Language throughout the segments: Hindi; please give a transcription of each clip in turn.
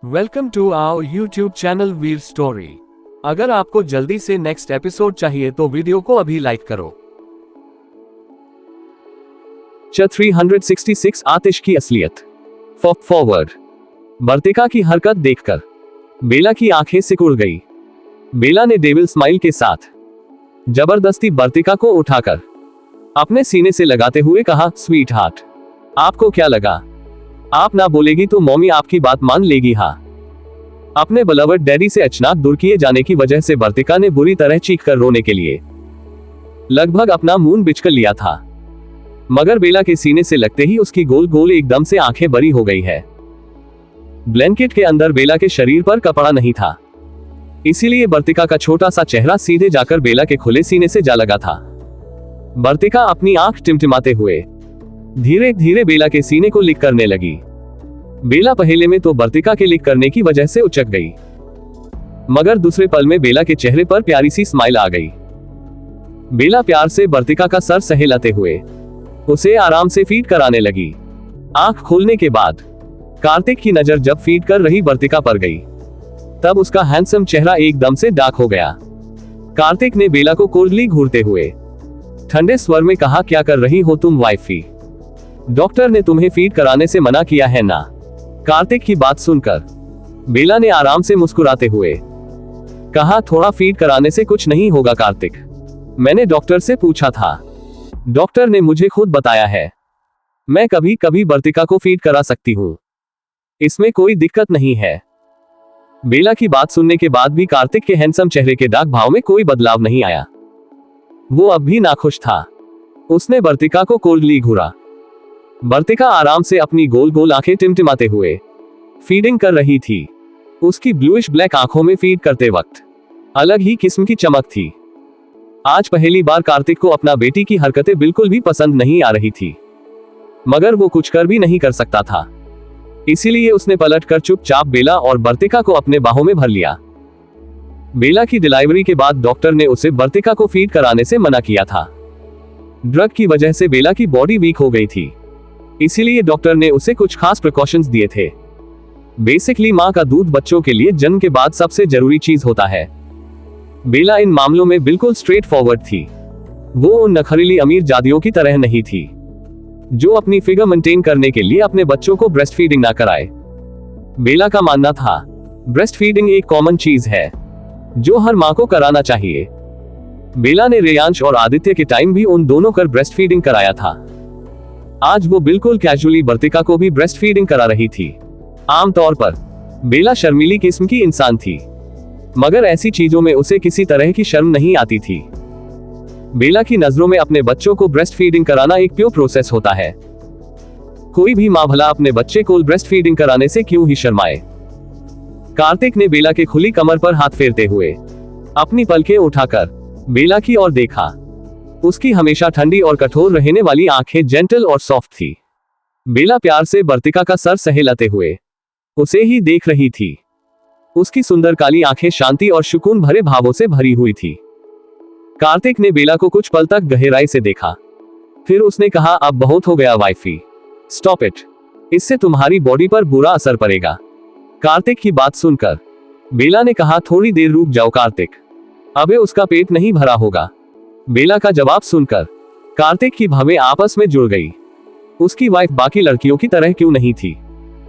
Welcome to our YouTube channel Veer story. अगर आपको जल्दी से नेक्स्ट एपिसोड चाहिए तो वीडियो को अभी लाइक करो। 366 आतिश की असलियत। फॉरवर्ड। वर्तिका की हरकत देखकर बेला की आंखें सिकुड़ गई। बेला ने डेविल स्माइल के साथ जबरदस्ती वर्तिका को उठाकर अपने सीने से लगाते हुए कहा, स्वीट हार्ट, आपको क्या लगा आप ना बोलेगी तो मम्मी आपकी बात मान लेगी? हाँ। अपने बलवट डैडी से अचानक दूर किए जाने की वजह से वर्तिका ने बुरी तरह चीख कर रोने के लिए लगभग अपना मुंह बिचकर लिया था, मगर बेला के सीने से लगते ही उसकी गोल गोल एकदम से आंखें बड़ी हो गई है। ब्लैंकेट के अंदर बेला के शरीर पर कपड़ा नहीं था, इसीलिए वर्तिका का छोटा सा चेहरा सीधे जाकर बेला के खुले सीने से जा लगा था। वर्तिका अपनी आंख टिमटिमाते हुए धीरे धीरे बेला के सीने को लिक करने लगी। बेला पहले में तो वर्तिका के लिक करने की वजह से उचक गई, मगर दूसरे पल में बेला के चेहरे पर प्यारी सी स्माइल आ गई। बेला प्यार से वर्तिका का सर सहलाते हुए उसे आराम से फीड कराने लगी। आंख खोलने के बाद कार्तिक की नजर जब फीड कर रही वर्तिका पर गई, तब उसका हैंडसम चेहरा एकदम से डार्क हो गया। कार्तिक ने बेला को कोल्डली घूरते हुए ठंडे स्वर में कहा, क्या कर रही हो तुम वाइफी? डॉक्टर ने तुम्हें फीड कराने से मना किया है ना? कार्तिक की बात सुनकर बेला ने आराम से मुस्कुराते हुए कहा, थोड़ा फीड कराने से कुछ नहीं होगा कार्तिक, मैंने डॉक्टर से पूछा था, डॉक्टर ने मुझे खुद बताया है, मैं कभी कभी वर्तिका को फीड करा सकती हूँ, इसमें कोई दिक्कत नहीं है। बेला की बात सुनने के बाद भी कार्तिक के हैंडसम चेहरे के डार्क भाव में कोई बदलाव नहीं आया। वो अब भी नाखुश था। उसने वर्तिका को कोल्डली घूरा। वर्तिका आराम से अपनी गोल गोल आंखें टिमटिमाते हुए फीडिंग कर रही थी। उसकी ब्लूइश ब्लैक आंखों में फीड करते वक्त अलग ही किस्म की चमक थी। आज पहली बार कार्तिक को अपना बेटी की हरकतें बिल्कुल भी पसंद नहीं आ रही थी, मगर वो कुछ कर भी नहीं कर सकता था, इसीलिए उसने पलटकर चुपचाप बेला और वर्तिका को अपने बाहों में भर लिया। बेला की डिलीवरी के बाद डॉक्टर ने उसे वर्तिका को फीड कराने से मना किया था। ड्रग की वजह से बेला की बॉडी वीक हो गई थी, इसीलिए डॉक्टर ने उसे कुछ खास प्रिकॉशंस दिए थे। बेसिकली मां का दूध बच्चों के लिए जन्म के बाद सबसे जरूरी चीज होता है। बेला इन मामलों में बिल्कुल स्ट्रेट फॉरवर्ड थी। वो उन नखरीली अमीर जादियों की तरह नहीं थी जो अपनी फिगर मेंटेन करने के लिए अपने बच्चों को ब्रेस्ट फीडिंग ना कराए। बेला का मानना था ब्रेस्ट फीडिंग एक कॉमन चीज है जो हर मां को कराना चाहिए। बेला ने रेयांश और आदित्य के टाइम भी उन दोनों कर ब्रेस्ट फीडिंग कराया था। आज वो बिल्कुल कैजुअली वर्तिका को भी ब्रेस्ट फीडिंग करा रही थी। आमतौर पर बेला शर्मीली किस्म की इंसान थी, मगर ऐसी चीजों में उसे किसी तरह की शर्म नहीं आती थी। बेला की नजरों में अपने बच्चों को ब्रेस्ट फीडिंग कराना एक प्योर प्रोसेस होता है। कोई भी मां भला अपने बच्चे को ब्रेस्ट फीडिंग कराने से क्यों ही शर्माए। कार्तिक ने बेला के खुली कमर पर हाथ फेरते हुए अपनी पलकें उठाकर बेला की ओर देखा। उसकी हमेशा ठंडी और कठोर रहने वाली आंखें जेंटल और सॉफ्ट थी। बेला प्यार से वर्तिका का सर सहलाते हुए उसे ही देख रही थी। उसकी सुंदर काली आंखें शांति और सुकून भरे भावों से भरी हुई थी। कार्तिक ने बेला को कुछ पल तक गहराई से देखा, फिर उसने कहा, अब बहुत हो गया वाइफी, स्टॉप इट, इससे तुम्हारी बॉडी पर बुरा असर पड़ेगा। कार्तिक की बात सुनकर बेला ने कहा, थोड़ी देर रुक जाओ कार्तिक, अबे उसका पेट नहीं भरा होगा। बेला का जवाब सुनकर कार्तिक की भवें आपस में जुड़ गई। उसकी वाइफ बाकी लड़कियों की तरह क्यों नहीं थी?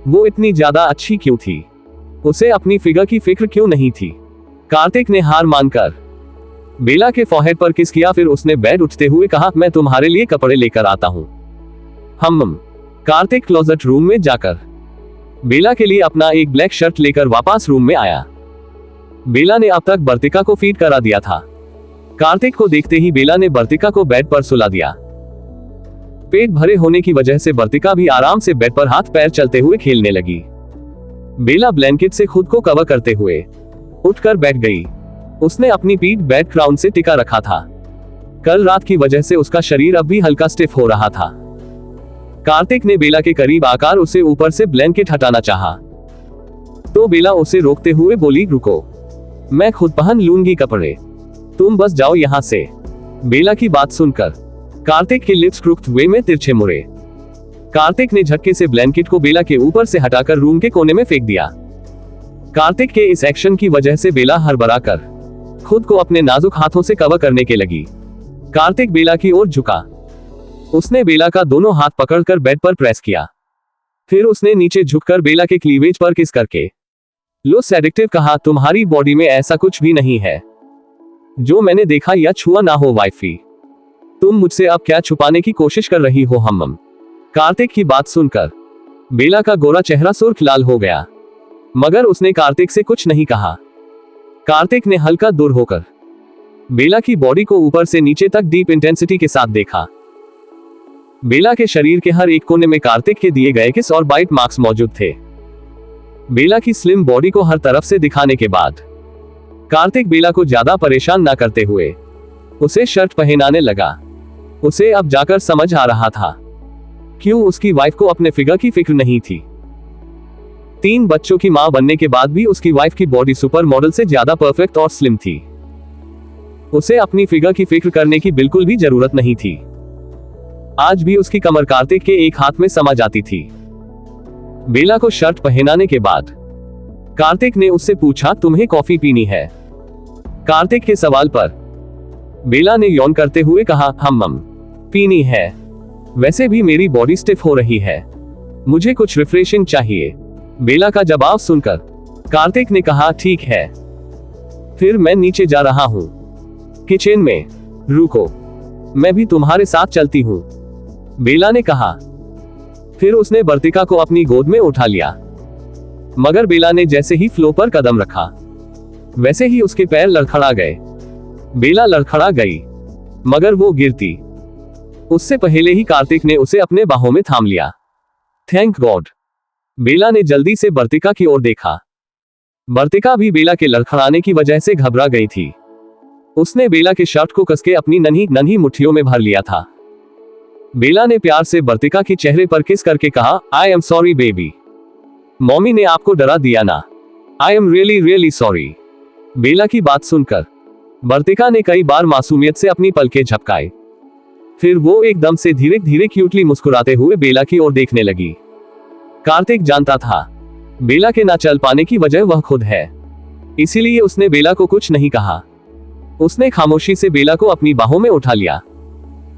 वो इतनी ज्यादा अच्छी क्यों थी? उसे अपनी फिगर की फिक्र क्यों नहीं थी? कार्तिक ने हार मानकर बेला के फॉरहेड पर किस किया, फिर उसने बेड उठते हुए कहा, मैं तुम्हारे लिए कपड़े लेकर आता हूं। कार्तिक क्लोजेट रूम में जाकर बेला के लिए अपना एक ब्लैक शर्ट लेकर वापस रूम में आया। बेला ने अब तक वर्तिका को फीड करा दिया था। कार्तिक को देखते ही बेला ने वर्तिका को बेड पर सुला दिया। पेट भरे होने की वजह से वर्तिका भी आराम से बेड पर हाथ पैर चलते हुए खेलने लगी। बेला ब्लैंकेट से खुद को कवर करते हुए उठकर बैठ गई। उसने अपनी पीठ बेड क्राउन से टिका रखा था। कल रात की वजह से उसका शरीर अब भी हल्का स्टिफ हो रहा था। कार्तिक ने बेला के करीब आकर उसे ऊपर से ब्लैंकेट हटाना चाहा, तो बेला उसे रोकते हुए बोली, रुको, मैं खुद पहन लूंगी कपड़े, तुम बस जाओ यहां से। बेला की बात सुनकर कार्तिक के लिप्स क्रुक्ड वे में तिरछे मुड़े। कार्तिक ने झटके से ब्लैंकेट को बेला के ऊपर से हटाकर रूम के कोने में फेंक दिया। कार्तिक के इस एक्शन की वजह से बेला हड़बड़ा कर खुद को अपने नाजुक हाथों से कवर करने के लगी। कार्तिक बेला की ओर झुका। उसने बेला का दोनों हाथ पकड़कर बेड पर प्रेस किया। फिर उसने नीचे झुककर बेला के क्लीवेज पर किस करके लो सेडेक्टिव कहा, तुम्हारी बॉडी में ऐसा कुछ भी नहीं है जो मैंने देखा या छुआ ना हो वाइफी। तुम मुझसे अब क्या छुपाने की कोशिश कर रही हो हमम। कार्तिक की बात सुनकर बेला का गोरा चेहरा सुर्ख लाल हो गया, मगर उसने कार्तिक से कुछ नहीं कहा। कार्तिक ने हल्का दूर होकर बेला की बॉडी को ऊपर से नीचे तक डीप इंटेंसिटी के साथ देखा। बेला के शरीर के हर एक कोने में कार्तिक के दिए गए किस और बाइट मार्क्स मौजूद थे। बेला की स्लिम बॉडी को हर तरफ से दिखाने के बाद कार्तिक बेला को ज्यादा परेशान ना करते हुए उसे शर्ट पहनाने लगा। उसे अब जाकर समझ आ रहा था क्यों उसकी वाइफ को अपने फिगर की फिक्र नहीं थी। 3 बच्चों की मां बनने के बाद भी उसकी वाइफ की बॉडी सुपर मॉडल से ज्यादा परफेक्ट और स्लिम थी। उसे अपनी फिगर की फिक्र करने की बिल्कुल भी जरूरत नहीं थी। आज भी उसकी कमर कार्तिक के एक हाथ में समा जाती थी। बेला को शर्ट पहनाने के बाद कार्तिक ने उससे पूछा, तुम्हें कॉफी पीनी है? कार्तिक के सवाल पर बेला ने यौन करते हुए कहा, मम पीनी है, वैसे भी मेरी बॉडी स्टिफ हो रही है, मुझे कुछ रिफ्रेशिंग चाहिए। बेला का जवाब सुनकर कार्तिक ने कहा, ठीक है, फिर मैं नीचे जा रहा हूं किचन में, रुको मैं भी तुम्हारे साथ चलती हूं, बेला ने कहा। फिर उसने वर्तिका को अपनी गोद में उठा लिया, मगर बेला ने जैसे ही फ्लो पर कदम रखा वैसे ही उसके पैर लड़खड़ा गए। बेला लड़खड़ा गई, मगर वो गिरती उससे पहले ही कार्तिक ने उसे अपने बाहों में थाम लिया। Thank God. बेला ने जल्दी से वर्तिका की ओर देखा। वर्तिका भी बेला के लड़खड़ाने की वजह से घबरा गई थी। उसने बेला के शर्ट को कसके अपनी नन्ही नन्ही मुट्ठियों में भर लिया था। बेला ने प्यार से वर्तिका के चेहरे पर किस करके कहा, I am sorry baby, mommy ने आपको डरा दिया ना, I am really really sorry. Bella की बात सुनकर वर्तिका ने कई बार मासूमियत से अपनी पलकें झपकाई। फिर वो एकदम से धीरे धीरे क्यूटली मुस्कुराते हुए बेला की ओर देखने लगी। कार्तिक जानता था बेला के ना चल पाने की वजह वह खुद है, इसीलिए उसने बेला को कुछ नहीं कहा। उसने खामोशी से बेला को अपनी बाहों में उठा लिया।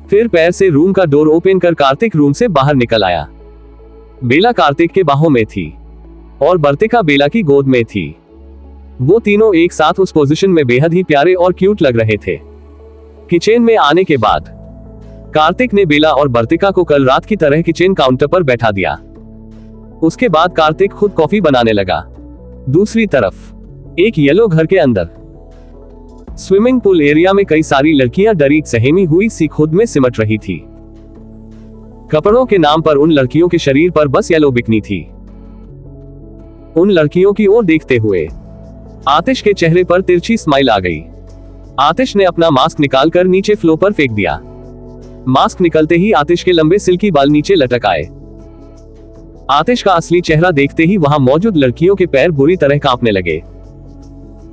फिर पैर से रूम का डोर ओपन कर कार्तिक रूम से बाहर निकल आया। बेला कार्तिक के बाहों में थी और वर्तिका बेला की गोद में थी। वो तीनों एक साथ उस पोजीशन में बेहद ही प्यारे और क्यूट लग रहे थे। किचन में आने के बाद कार्तिक ने बेला और वर्तिका को कल रात की तरह किचन काउंटर पर बैठा दिया। उसके बाद कार्तिक खुद कॉफी बनाने लगा। दूसरी तरफ एक येलो घर के अंदर स्विमिंग पूल एरिया में कई सारी लड़कियां डरी सहमी हुई सी खुद में सिमट रही थी। कपड़ों के नाम पर उन लड़कियों के शरीर पर बस येलो बिकनी थी। उन लड़कियों की ओर देखते हुए आतिश के चेहरे पर तिरछी स्माइल आ गई। आतिश ने अपना मास्क निकालकर नीचे फ्लो पर फेंक दिया। मास्क निकलते ही आतिश के लंबे सिल्की बाल नीचे लटक आए। आतिश का असली चेहरा देखते ही वहां मौजूद लड़कियों के पैर बुरी तरह कांपने लगे।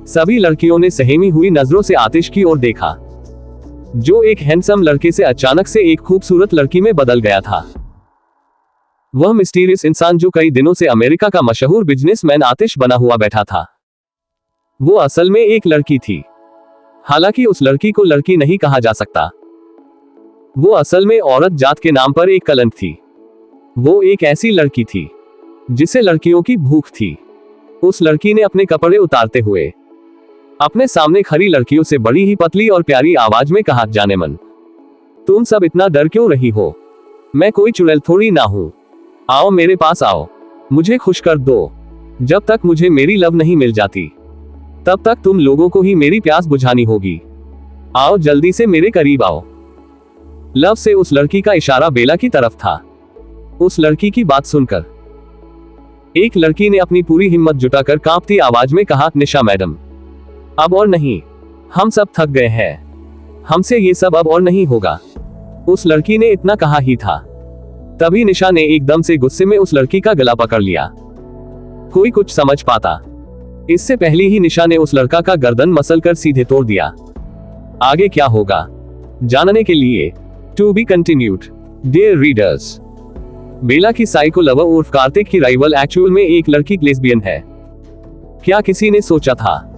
सभी लड़कियों ने सहमी हुई नजरों से आतिश की ओर देखा, जो एक हैंडसम लड़के से अचानक से एक खूबसूरत लड़की में बदल गया था। वह मिस्टीरियस इंसान जो कई दिनों से अमेरिका का मशहूर बिजनेसमैन आतिश बना हुआ बैठा था, वो असल में एक लड़की थी। हालांकि उस लड़की को लड़की नहीं कहा जा सकता। वो असल में औरत जात के नाम पर एक कलंक थी। वो एक ऐसी लड़की थी जिसे लड़कियों की भूख थी। उस लड़की ने अपने कपड़े उतारते हुए अपने सामने खड़ी लड़कियों से बड़ी ही पतली और प्यारी आवाज में कहा, जाने मन, तुम सब इतना डर क्यों रही हो? मैं कोई चुड़ैल थोड़ी ना हूं। आओ मेरे पास आओ, मुझे खुश कर दो। जब तक मुझे मेरी लव नहीं मिल जाती, तब तक तुम लोगों को ही मेरी प्यास बुझानी होगी। आओ जल्दी से मेरे करीब आओ। लव से उस लड़की का इशारा बेला की तरफ था। उस लड़की की बात सुनकर एक लड़की ने अपनी पूरी हिम्मत जुटाकर कांपती आवाज में कहा, निशा मैडम, अब और नहीं, हम सब थक गए हैं, हमसे ये सब अब और नहीं होगा। उस लड़की ने इतना कहा ही था, तभी निशा ने एकदम से गुस्से में उस लड़की का गला पकड़ लिया। कोई कुछ समझ पाता, इससे पहले ही निशा ने उस लड़का का गर्दन मसलकर सीधे तोड़ दिया। आगे क्या होगा जानने के लिए to be continued dear readers. Bella की साइको लवर उर्फ कार्तिक की राइवल एक्चुअल में एक लड़की लेस्बियन है। क्या किसी ने सोचा था